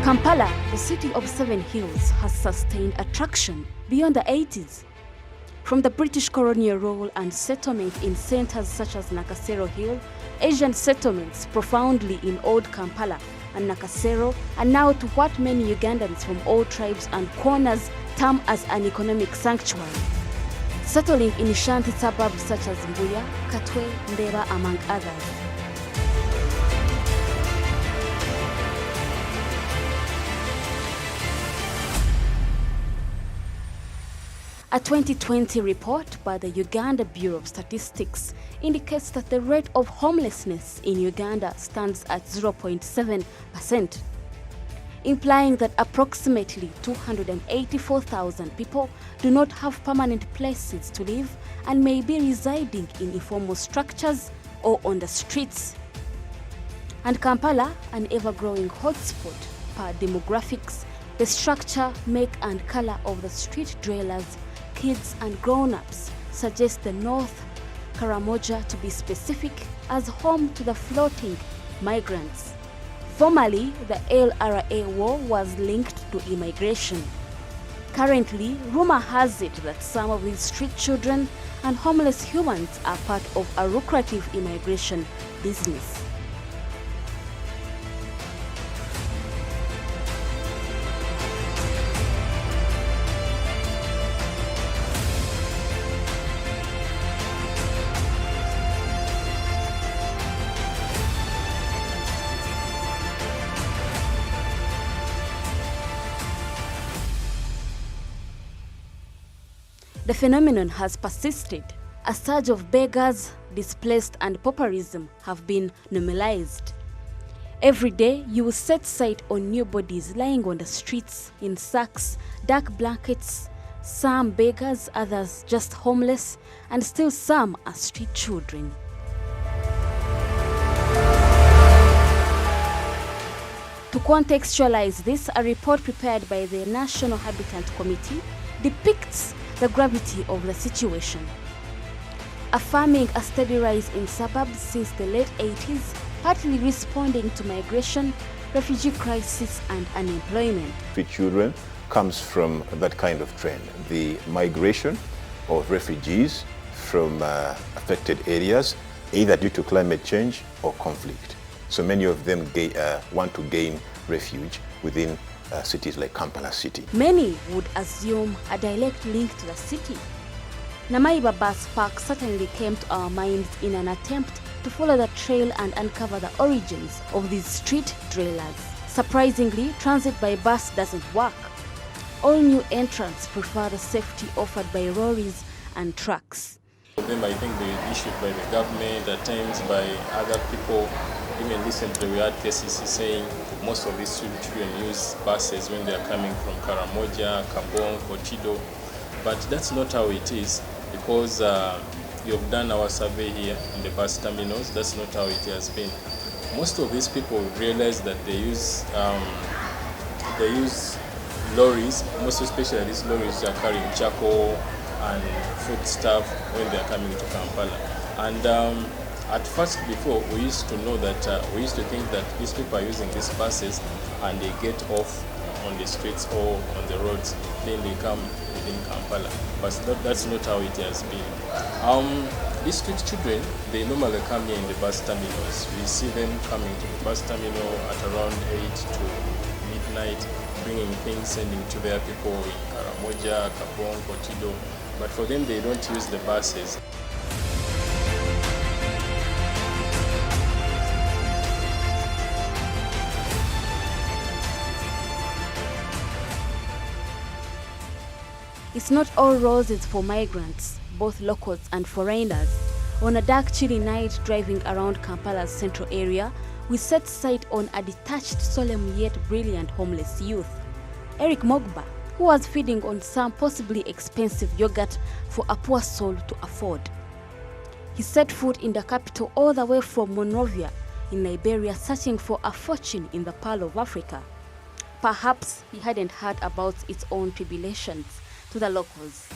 Kampala, the city of 7 hills, has sustained attraction beyond the 80s. From the British colonial rule and settlement in centers such as Nakasero Hill, Asian settlements profoundly in Old Kampala and Nakasero, and now to what many Ugandans from all tribes and corners term as an economic sanctuary, settling in shanty suburbs such as Mbuya, Katwe, Ndeba, among others. A 2020 report by the Uganda Bureau of Statistics indicates that the rate of homelessness in Uganda stands at 0.7%, implying that approximately 284,000 people do not have permanent places to live and may be residing in informal structures or on the streets. And Kampala, an ever-growing hotspot per demographics, the structure, make and color of the street dwellers, kids and grown-ups suggest the North Karamoja, to be specific, as home to the floating migrants. Formerly, the LRA war was linked to immigration. Currently, rumor has it that some of these street children and homeless humans are part of a lucrative immigration business. The phenomenon has persisted. A surge of beggars, displaced and pauperism have been normalized. Every day you will set sight on new bodies lying on the streets in sacks, dark blankets, some beggars, others just homeless, and still some are street children. To contextualize this, a report prepared by the National Habitat Committee depicts the gravity of the situation, affirming a steady rise in suburbs since the late 80s, partly responding to migration, refugee crisis and unemployment. Street children comes from that kind of trend, the migration of refugees from affected areas, either due to climate change or conflict. So many of them want to gain refuge within cities like Kampala City. Many would assume a direct link to the city. Namaiba Bus Park certainly came to our minds in an attempt to follow the trail and uncover the origins of these street dwellers. Surprisingly, transit by bus doesn't work. All new entrants prefer the safety offered by lorries and trucks. Them, I think they were issued by the government, at times by other people. Even recently we had cases saying most of these street children use buses when they are coming from Karamoja, Kabong, Kotido. But that's not how it is, because you've done our survey here in the bus terminals. That's not how it has been. Most of these people realize that they use lorries, most especially these lorries are carrying charcoal and food stuff when they are coming to Kampala. And at first, before, we used to know that, we used to think that these people are using these buses and they get off on the streets or on the roads, then they come within Kampala. But that's not how it has been. These street children, they normally come here in the bus terminals. We see them coming to the bus terminal at around 8 to midnight, bringing things, sending to their people in Karamoja, Kabong, Kotido. But for them, they don't use the buses. It's not all roses for migrants, both locals and foreigners. On a dark, chilly night driving around Kampala's central area, we set sight on a detached, solemn yet brilliant homeless youth, Eric Mogba, who was feeding on some possibly expensive yogurt for a poor soul to afford. He set foot in the capital all the way from Monrovia in Liberia, searching for a fortune in the Pearl of Africa. Perhaps he hadn't heard about its own tribulations to the locals.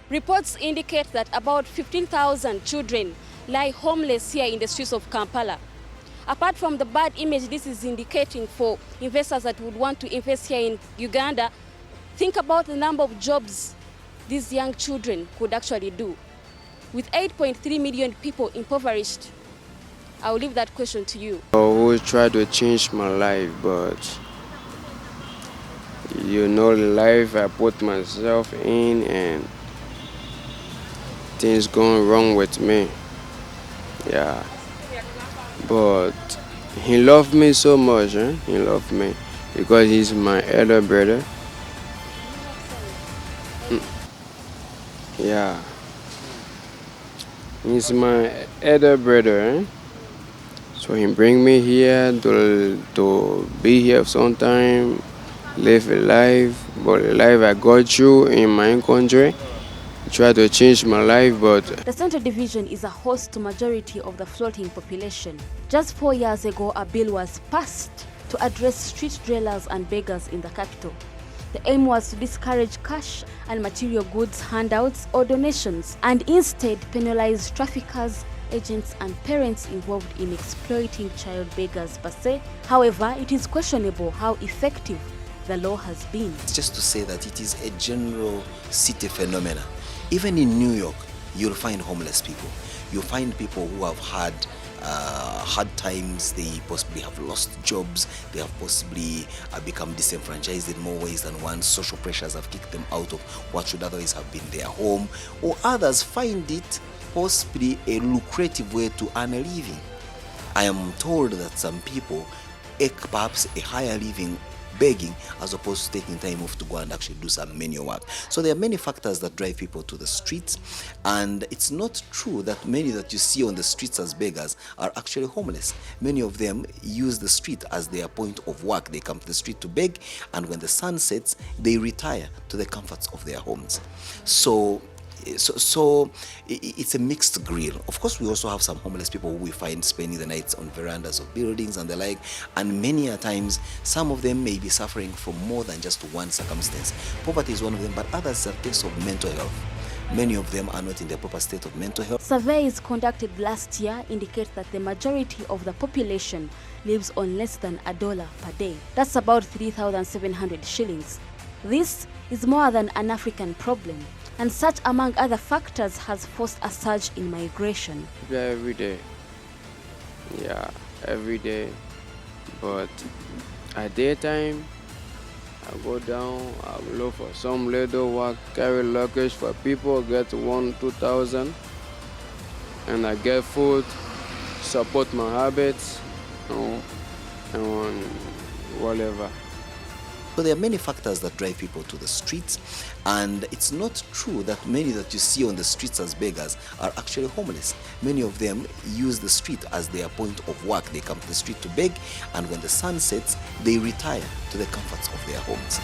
Reports indicate that about 15,000 children lie homeless here in the streets of Kampala. Apart from the bad image this is indicating for investors that would want to invest here in Uganda, think about the number of jobs these young children could actually do. With 8.3 million people impoverished, I'll leave that question to you. I always try to change my life, but the life I put myself in and things going wrong with me. Yeah. But he loved me so much, He loved me because he's my elder brother. Yeah. He's my elder brother, So he bring me here to be here sometime, live a life, but the life I got through in my own country, try to change my life, but... The Central Division is a host to majority of the floating population. Just 4 years ago, a bill was passed to address street dwellers and beggars in the capital. The aim was to discourage cash and material goods handouts or donations, and instead penalize traffickers, agents and parents involved in exploiting child beggars per se. However, it is questionable how effective the law has been. It's just to say that it is a general city phenomenon. Even in New York, you'll find homeless people. You'll find people who have had hard times. They possibly have lost jobs. They have possibly become disenfranchised in more ways than one. Social pressures have kicked them out of what should otherwise have been their home. Or others find it possibly a lucrative way to earn a living. I am told that some people make perhaps a higher living begging as opposed to taking time off to go and actually do some manual work. So there are many factors that drive people to the streets, and it's not true that many that you see on the streets as beggars are actually homeless. Many of them use the street as their point of work. They come to the street to beg, and when the sun sets, they retire to the comforts of their homes. So it's a mixed grill. Of course, we also have some homeless people who we find spending the nights on verandas of buildings and the like, and many a times some of them may be suffering from more than just one circumstance. Poverty is one of them, but others are a case of mental health. Many of them are not in the proper state of mental health. Surveys conducted last year indicate that the majority of the population lives on less than $1 per day. That's about 3,700 shillings. This is more than an African problem, and such, among other factors, has forced a surge in migration. Every day. Yeah, every day. But at daytime, I go down, I look for some little work, carry luggage for people, get 1,000-2,000, and I get food, support my habits, and whatever. So there are many factors that drive people to the streets, and it's not true that many that you see on the streets as beggars are actually homeless. Many of them use the street as their point of work. They come to the street to beg, and when the sun sets, they retire to the comforts of their homes.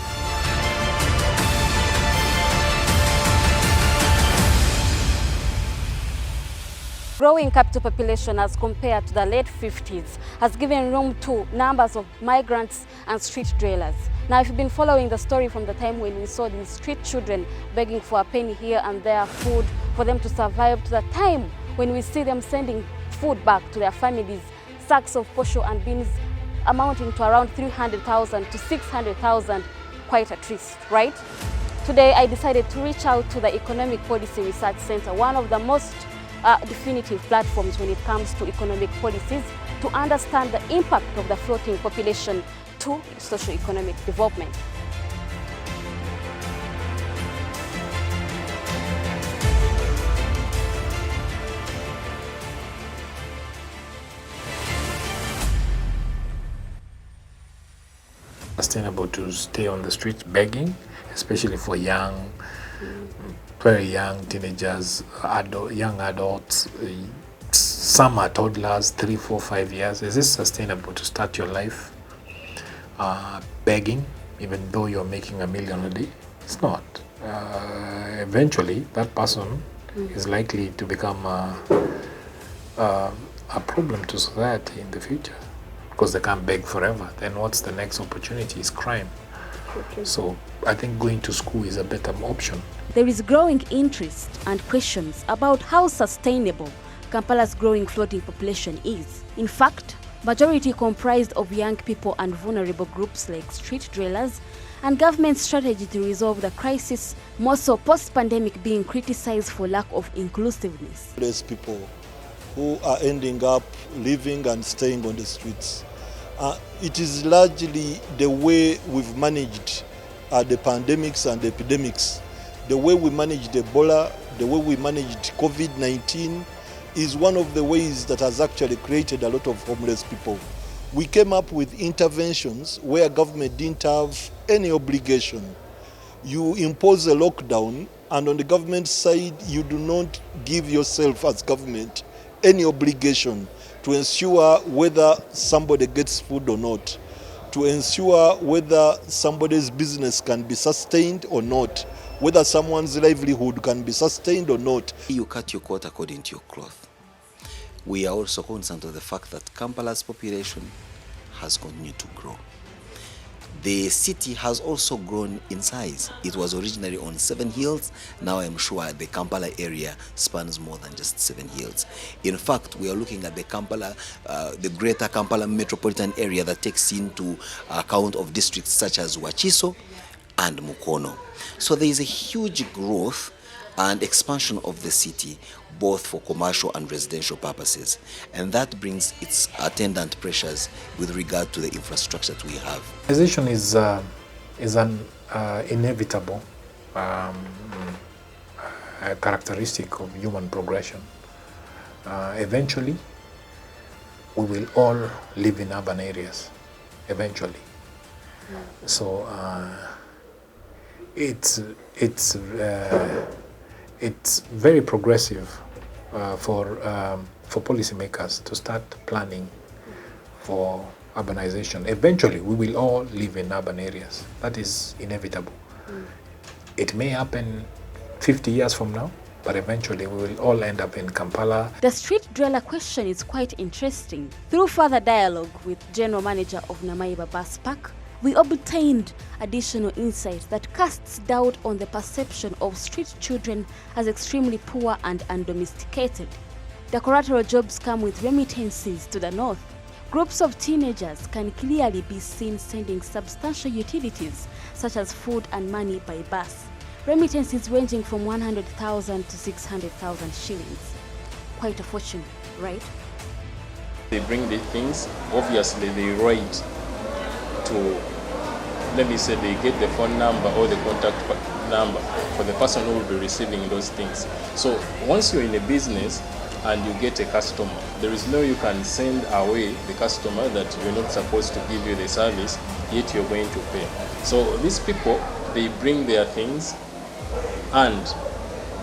Growing capital population as compared to the late 50s has given room to numbers of migrants and street dwellers. Now, if you've been following the story from the time when we saw these street children begging for a penny here and there, food for them to survive, to the time when we see them sending food back to their families, sacks of posho and beans amounting to around 300,000 to 600,000, quite a twist, right? Today, I decided to reach out to the Economic Policy Research Center, one of the most definitive platforms when it comes to economic policies, to understand the impact of the floating population to socio-economic development. Sustainable to stay on the streets begging, especially for young, very young teenagers, young adults, some are toddlers, 3, 4, 5 years. Is this sustainable to start your life begging, even though you're making $1 million a day? It's not. Eventually, that person is likely to become a problem to society in the future, because they can't beg forever. Then what's the next opportunity? Is crime. Okay. So I think going to school is a better option. There is growing interest and questions about how sustainable Kampala's growing floating population is. In fact, majority comprised of young people and vulnerable groups like street dwellers, and government strategy to resolve the crisis, more so post-pandemic being criticized for lack of inclusiveness. There's people who are ending up living and staying on the streets. It is largely the way we've managed the pandemics and epidemics. The way we managed Ebola, the way we managed COVID-19 is one of the ways that has actually created a lot of homeless people. We came up with interventions where government didn't have any obligation. You impose a lockdown, and on the government side, you do not give yourself as government any obligation to ensure whether somebody gets food or not, to ensure whether somebody's business can be sustained or not, whether someone's livelihood can be sustained or not. You cut your coat according to your cloth. We are also concerned of the fact that Kampala's population has continued to grow. The city has also grown in size. It was originally on 7 hills. Now I'm sure the Kampala area spans more than just 7 hills. In fact, we are looking at the Kampala, the greater Kampala metropolitan area that takes into account of districts such as Wachiso and Mukono. So there is a huge growth and expansion of the city, both for commercial and residential purposes. And that brings its attendant pressures with regard to the infrastructure that we have. Urbanization is an inevitable characteristic of human progression. Eventually, we will all live in urban areas, eventually. So it's very progressive for policymakers to start planning for urbanization. Eventually, we will all live in urban areas. That is inevitable. It may happen 50 years from now, but eventually we will all end up in Kampala. The street dweller question is quite interesting. Through further dialogue with General Manager of Namaiba Bus Park, we obtained additional insight that casts doubt on the perception of street children as extremely poor and undomesticated. The collateral jobs come with remittances to the north. Groups of teenagers can clearly be seen sending substantial utilities such as food and money by bus. Remittances ranging from 100,000 to 600,000 shillings. Quite a fortune, right? They bring the things, obviously they write to, let me say, they get the phone number or the contact number for the person who will be receiving those things. So once you're in a business and you get a customer, there is no you can send away the customer that you're not supposed to give you the service, yet you're going to pay. So these people, they bring their things and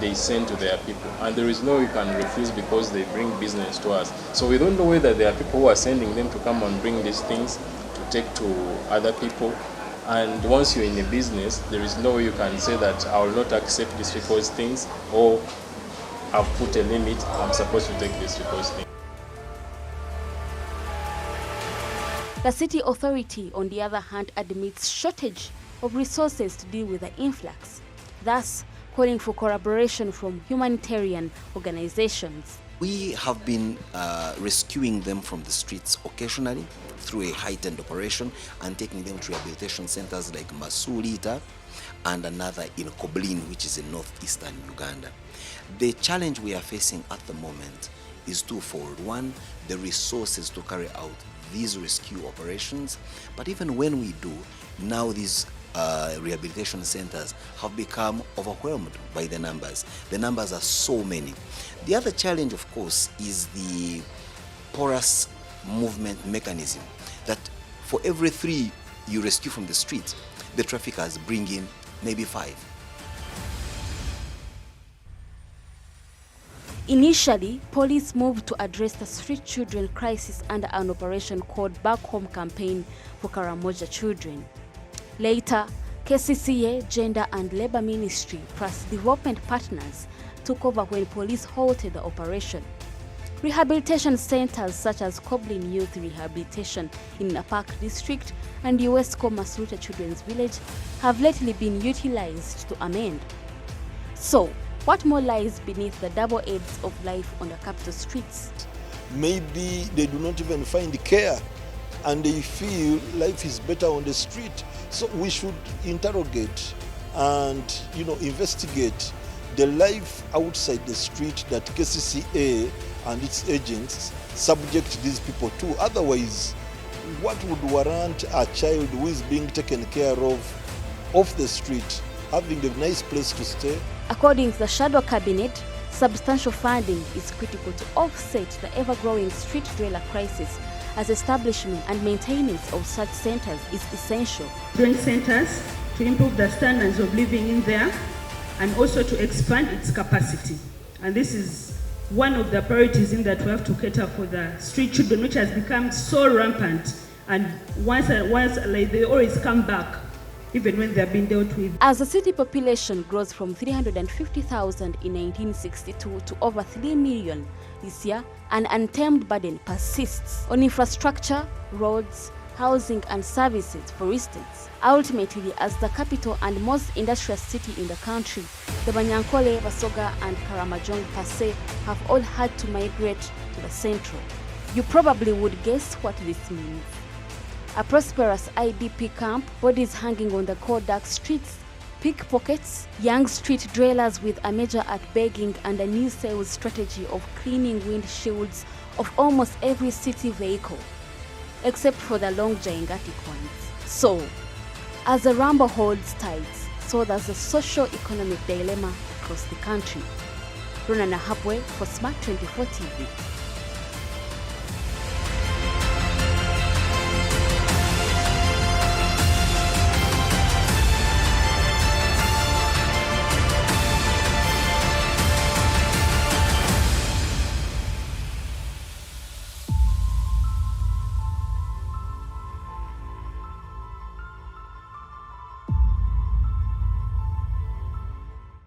they send to their people. And there is no you can refuse because they bring business to us. So we don't know whether there are people who are sending them to come and bring these things to take to other people. And once you're in a business, there is no way you can say that I will not accept these people's things, or I've put a limit, I'm supposed to take these people's things. The city authority, on the other hand, admits shortage of resources to deal with the influx, thus calling for collaboration from humanitarian organizations. We have been rescuing them from the streets occasionally through a heightened operation and taking them to rehabilitation centers like Masulita and another in Koblin, which is in northeastern Uganda. The challenge we are facing at the moment is twofold. One, the resources to carry out these rescue operations, but even when we do, now these rehabilitation centers have become overwhelmed by the numbers. The numbers are so many. The other challenge, of course, is the porous movement mechanism, that for every 3 you rescue from the street, the traffickers bring in maybe 5. Initially, police moved to address the street children crisis under an operation called Back Home Campaign for Karamoja Children. Later, KCCA, Gender and Labour Ministry plus development partners took over when police halted the operation. Rehabilitation centers such as Koblin Youth Rehabilitation in Napak District and USCO Masluta Children's Village have lately been utilized to amend. So, what more lies beneath the double aids of life on the capital streets? Maybe they do not even find care and they feel life is better on the street. So we should interrogate and investigate the life outside the street that KCCA and its agents subject these people to. Otherwise, what would warrant a child who is being taken care of off the street having a nice place to stay? According to the Shadow Cabinet, substantial funding is critical to offset the ever-growing street dweller crisis, as establishment and maintenance of such centers is essential. Doing centers to improve the standards of living in there and also to expand its capacity. And this is one of the priorities in that we have to cater for the street children, which has become so rampant. And once like they always come back, even when they have been dealt with. As the city population grows from 350,000 in 1962 to over 3 million this year, an untamed burden persists on infrastructure, roads, housing and services, for instance. Ultimately, as the capital and most industrious city in the country, the Banyankole, Basoga and Karamajong per se have all had to migrate to the central. You probably would guess what this means. A prosperous IDP camp, bodies hanging on the cold dark streets, pickpockets, young street dwellers with a major at begging and a new sales strategy of cleaning windshields of almost every city vehicle, except for the long gigantic ones. So, as the rumble holds tides, so does the socio-economic dilemma across the country. Rona Nahabwe for Smart 24 TV.